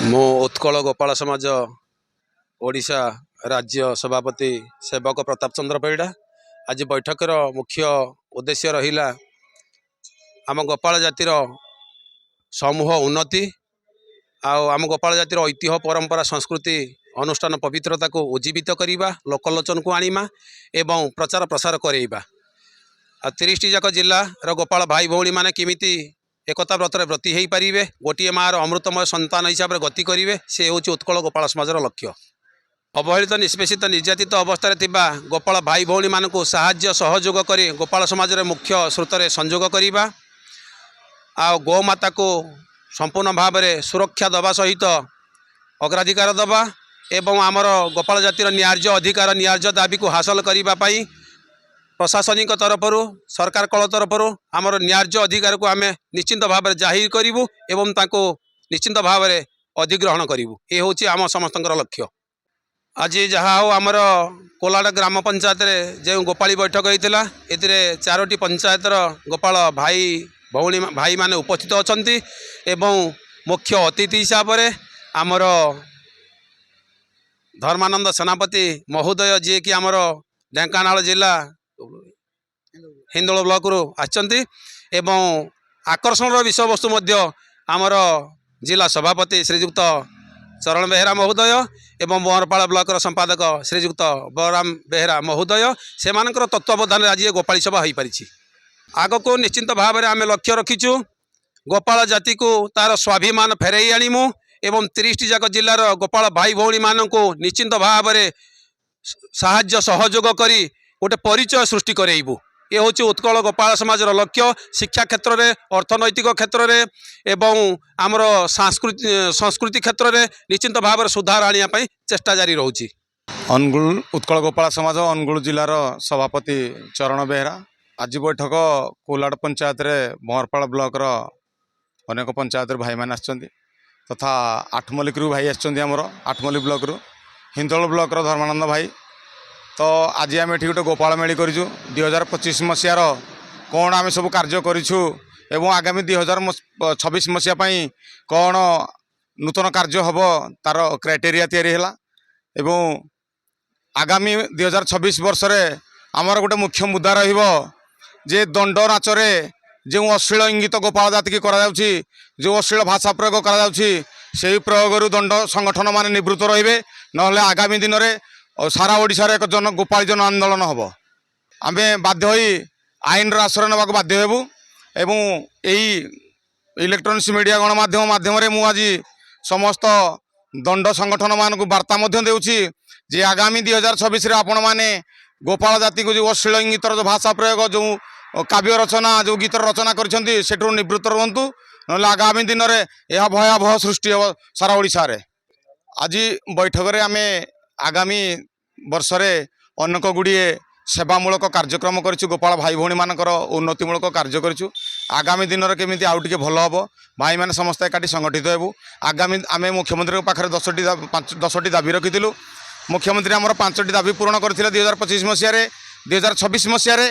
मो उत्कल गोपाल समाज ओडिशा राज्य सभापति सेवक प्रताप चंद्र परिड़ा। आज बैठकर मुख्य उद्देश्य रहिला आम गोपाल जातिर समूह उन्नति आम गोपाल जातिर ऐतिह्य परंपरा संस्कृति अनुष्ठान पवित्रता को उज्जीवित करवा लोकलोचन को आनिमा एवं प्रचार प्रसार करवा। 30 जाक जिल्लार गोपाल भाई भौणी मैंने किमिति एकता व्रतर व्रती हो पारे गोटे मार अमृतमय संतान हिसाब से गति करेंगे से हूँ उत्कल गोपाल समाजर लक्ष्य। अवहेलित निष्पेषित निर्यातित अवस्था गोपाल भाई भौणी मानक साहाय्य सहयोग कर गोपाल समाज मुख्य स्रोत में संजोग करवा आ गौमाता को संपूर्ण भाव में सुरक्षा दवा सहित अग्राधिकार दवा एवं आमर गोपाल जातिर न्याय्य अधिकार न्याय्य दाबी को हासिल करने प्रशासनिक तरफर सरकार कल तरफर आमर न्याय्य अधिकार को आम निश्चिंत भाव में जाहिर करूँ एवं ताको निश्चिंत भाव में अधिग्रहण करूँ। ये हूँ आम समस्त लक्ष्य। आज जहाँ हो आमर कोलाड ग्राम पंचायत जो गोपाली बैठक होता ए 4टी पंचायतर गोपाल भाई भौणी भाई माने उपस्थित अछंती एवं मुख्य अतिथि हिसाब से आमर धर्मानंद सेनापति महोदय जी कि आमर ढेंकानाल जिला हिंदोल ब्लॉक रू आछंती एवं आकर्षण विषय वस्तु आमर जिला सभापति श्रीजुक्त चरण बेहेरा महोदय एवं मोहरपाल ब्लॉक संपादक श्रीजुक्त बलराम बेहेरा महोदय से तत्वावधान आज गोपाली सभा हो पारी। आग को निश्चिंत भाव में आम लक्ष्य रखीचु गोपाल जाति को तार स्वाभिमान फेरई आणिमु एवं 30 जाक जिलार गोपाल भाई भौणी मानक निश्चिंत भाव में साहाय्य सहयोग करी गोटे परिचय सृष्टि करेबू। ये हूँ उत्कल गोपाल समाज लक्ष्य। शिक्षा क्षेत्र में अर्थनैतिक क्षेत्र में एवं आमर संस्कृति क्षेत्र में निश्चिंत भाव में सुधार आने चेष्टा जारी रोची। अनुगुल उत्कल गोपाल समाज अनुगुल जिलार सभापति चरण बेहेरा आज बैठक कोलाड पंचायत रे मोहरपाल ब्लॉक अनेक पंचायत भाई मैंने आछंती तथा आठमल्लिक भाई आमर आठमल्लिक ब्लॉक हिंदोल ब्लॉक धर्मानंद भाई। तो आज आम ये गोटे गोपाल मेली करूँ 2025 मसीहार कौन आम सब कार्य करूँ एवं आगामी 2026 मसीहा कौन नूतन कार्य हम तार क्राइटेरिया तैयारी है एवं आगामी 2026 वर्ष आमर गोटे मुख्य मुद्दा रे दंड नाचरे जो अश्लील इंगित गोपाल जाति की करा जो अश्लील भाषा प्रयोग करा से प्रयोग दंड संगठन मान निवृत्त रे ना आगामी दिन में सारा ओडिशा रे एक जन गोपाल जन आंदोलन हम आम बाध्य आईन आश्रय नाक बाध्य हेबू एवं यही इलेक्ट्रोनिक्स मीडिया गणमाध्यम माध्यम मु आज समस्त दंड संगठन मान को वार्ता देउछि जे आगामी 2026 आपण मैंने गोपाल जाति को जो अश्लील इंगितर जो भाषा प्रयोग जो काव्य रचना जो गीत रचना कर निवृत्त रुहतु ना आगामी दिन में यह भयावह सृष्टि हो सारा ओडिशा रे। आज बैठक में आम आगामी वर्ष रे अनेक गुड़िए सेवामूलक कार्यक्रम करूँ गोपाल भाई भौणी मानकर उन्नतिमूलक कार्य करूँ। आगामी दिन में केमी आउ टे भल हम भाई मैंने समस्त एकाठी संगठित हेबू। आगामी आम मुख्यमंत्री पाखे 10टी दाबी रखी मुख्यमंत्री आमर 5टी दाबी पूरण करते 2025 मसीह 2026 मसीह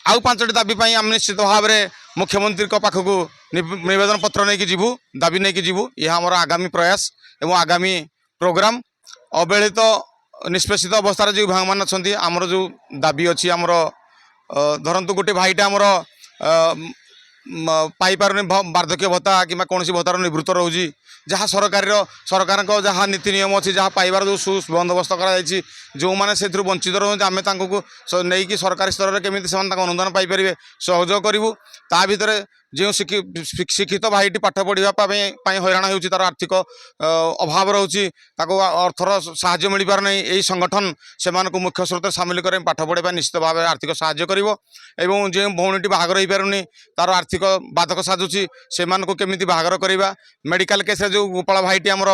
आउ 5टी दाबी आम निश्चित भाव में मुख्यमंत्री पाखक नवेदन पत्र नहीं जीवु दाबी नहीं जीवु। यह आमर आगामी प्रयास एवं आगामी प्रोग्राम। अवहेलित निष्पेषित अवस्था जो भाई मान अच्छा आमर जो दाबी अच्छी आमर धरतु गोटे भाईटा आमर पाइपार वार्धक्य भत्ता कि कौन भत्तार निवृत्त रोची जहाँ सरकार जहाँ नीति नियम अच्छी जहाँ पाइबार जो सुबंदोबस्त कर जो मैंने से वंचित रोचे आम नहीं कि सरकारी स्तर में केमी अनुदान पाइपर सहयोग करूँ ता भर जो शिक्षित भाईटी पाठ पढ़ाई हैरान हो तार आर्थिक अभाव रोचे अर्थर साहाय्य मिल पार नहीं यही संगठन से मुख्य स्रोत सामिल कर पाठ पढ़ाई निश्चित भाव में आर्थिक साहाय्य कर जो भौणी बाहागर हो पारुनी तार आर्थिक बाधक साजुची से केमी बाहागर करवा। मेडिकल केस जो गोपाल भाईटी आमर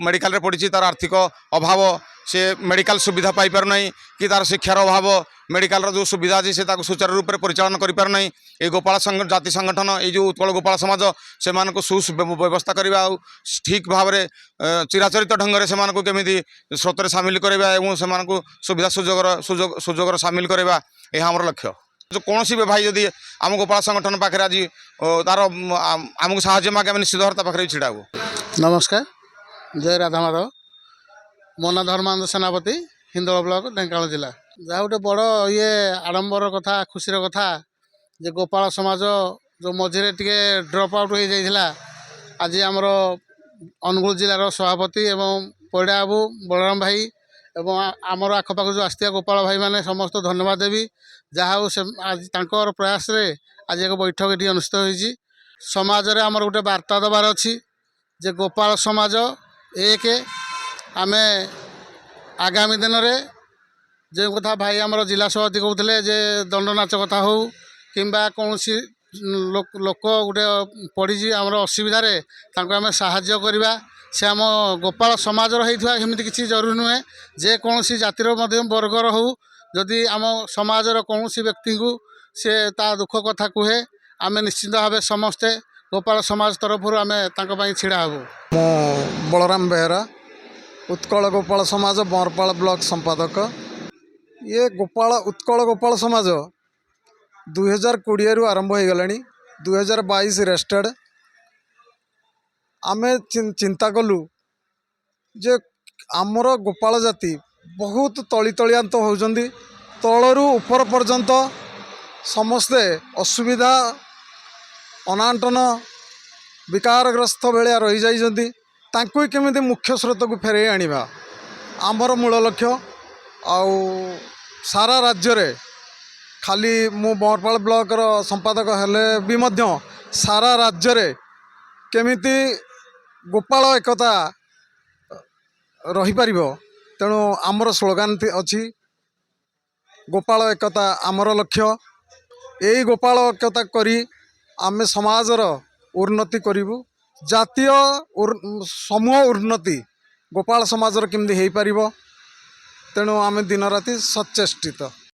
मेडिकल पड़ी तार आर्थिक अभाव से मेडिकल सुविधा पाई पार नहीं कि तार शिक्षार अभाव मेडिकल जो सुविधा अच्छी से सुचारू रूप से परिचालन कर पार नहीं। ये गोपाल जाति संगठन ये जो उत्कल गोपाल समाज से सुव्यवस्था करवा ठीक भाव में चिराचरित ढंग से केमी स्रोत में सामिल करवा से सुविधा सुजोग सामिल करवा यह आमर लक्ष्य। जो कौन भी भाई जदि आम गोपाल संगठन पाखे आज तार आमको साहाय्य मागे निश्चित भाव पाखे छिड़ा। नमस्कार ଜୟ ରାଧା ମାଧବ। ମୋ ନାଁ ଧର୍ମାନନ୍ଦ ସେନାପତି, ହିନ୍ଦୋଳ ବ୍ଲକ, ଢେଙ୍କାନାଳ ଜିଲ୍ଲା। ଯାହା ଗୋଟେ ବଡ଼ ଆଡ଼ମ୍ବର କଥା, ଖୁସିର କଥା ଯେ ଗୋପାଳ ସମାଜ ଯେଉଁ ମଝିରେ ଟିକେ ଡ୍ରପ୍ ଆଉଟ୍ ହୋଇଯାଇଥିଲା, ଆଜି ଆମର ଅନୁଗୁଳ ଜିଲ୍ଲାର ସଭାପତି ଏବଂ ପରିଡ଼ା ବାବୁ, ବଳରାମ ଭାଇ ଏବଂ ଆମର ଆଖପାଖ ଯେଉଁ ଆସିଥିବା ଗୋପାଳ ଭାଇମାନେ ସମସ୍ତ ଧନ୍ୟବାଦ ଦେବି। ଯାହା ହେଉ ସେ ଆଜି ତାଙ୍କର ପ୍ରୟାସରେ ଆଜି ଏକ ବୈଠକ ଏଠି ଅନୁଷ୍ଠିତ ହୋଇଛି। ସମାଜରେ ଆମର ଗୋଟେ ବାର୍ତ୍ତା ଦେବାର ଅଛି ଯେ ଗୋପାଳ ସମାଜ ଏକ, ଆମେ ଆଗାମୀ ଦିନରେ ଯେଉଁ କଥା ଭାଇ ଆମର ଜିଲ୍ଲା ସଭାପତି କହୁଥିଲେ ଯେ ଦଣ୍ଡ ନାଚ କଥା ହେଉ କିମ୍ବା କୌଣସି ଲୋକ ଗୋଟେ ପଡ଼ିଛି ଆମର ଅସୁବିଧାରେ ତାଙ୍କୁ ଆମେ ସାହାଯ୍ୟ କରିବା। ସେ ଆମ ଗୋପାଳ ସମାଜର ହେଇଥିବା ସେମିତି କିଛି ଜରୁରୀ ନୁହେଁ, ଯେକୌଣସି ଜାତିର ମଧ୍ୟ ବର୍ଗର ହେଉ, ଯଦି ଆମ ସମାଜର କୌଣସି ବ୍ୟକ୍ତିଙ୍କୁ ସେ ତା ଦୁଃଖ କଥା କୁହେ, ଆମେ ନିଶ୍ଚିନ୍ତ ଭାବେ ସମସ୍ତେ ଗୋପାଳ ସମାଜ ତରଫରୁ ଆମେ ତାଙ୍କ ପାଇଁ ଛିଡ଼ା ହେବୁ। ମୁଁ ବଳରାମ ବେହେରା, ଉତ୍କଳ ଗୋପାଳ ସମାଜ ବଁରପାଳ ବ୍ଲକ ସମ୍ପାଦକ। ଉତ୍କଳ ଗୋପାଳ ସମାଜ 2020ରୁ ଆରମ୍ଭ ହୋଇଗଲାଣି, 2022 ରେଜିଷ୍ଟର୍ଡ଼। ଆମେ ଚିନ୍ତା କଲୁ ଯେ ଆମର ଗୋପାଳ ଜାତି ବହୁତ ତଳିତଳିଆନ୍ତ ହେଉଛନ୍ତି, ତଳରୁ ଉପର ପର୍ଯ୍ୟନ୍ତ ସମସ୍ତେ ଅସୁବିଧା ଅନାଟନ ବିକାରଗ୍ରସ୍ତ ଭଳିଆ ରହିଯାଇଛନ୍ତି। ତାଙ୍କୁ କେମିତି ମୁଖ୍ୟ ସ୍ରୋତକୁ ଫେରାଇ ଆଣିବା ଆମର ମୂଳ ଲକ୍ଷ୍ୟ। ଆଉ ସାରା ରାଜ୍ୟରେ, ଖାଲି ମୁଁ ବଁରପାଳ ବ୍ଲକର ସମ୍ପାଦକ ହେଲେ ବି ମଧ୍ୟ ସାରା ରାଜ୍ୟରେ କେମିତି ଗୋପାଳ ଏକତା ରହିପାରିବ, ତେଣୁ ଆମର ସ୍ଲୋଗାନ ଅଛି ଗୋପାଳ ଏକତା ଆମର ଲକ୍ଷ୍ୟ। ଏଇ ଗୋପାଳ ଏକତା କରି ଆମେ ସମାଜର ଉନ୍ନତି କରିବୁ। ଜାତୀୟ ସମୂହ ଉନ୍ନତି ଗୋପାଳ ସମାଜର କେମିତି ହେଇପାରିବ, ତେଣୁ ଆମେ ଦିନରାତି ସଚେଷ୍ଟିତ।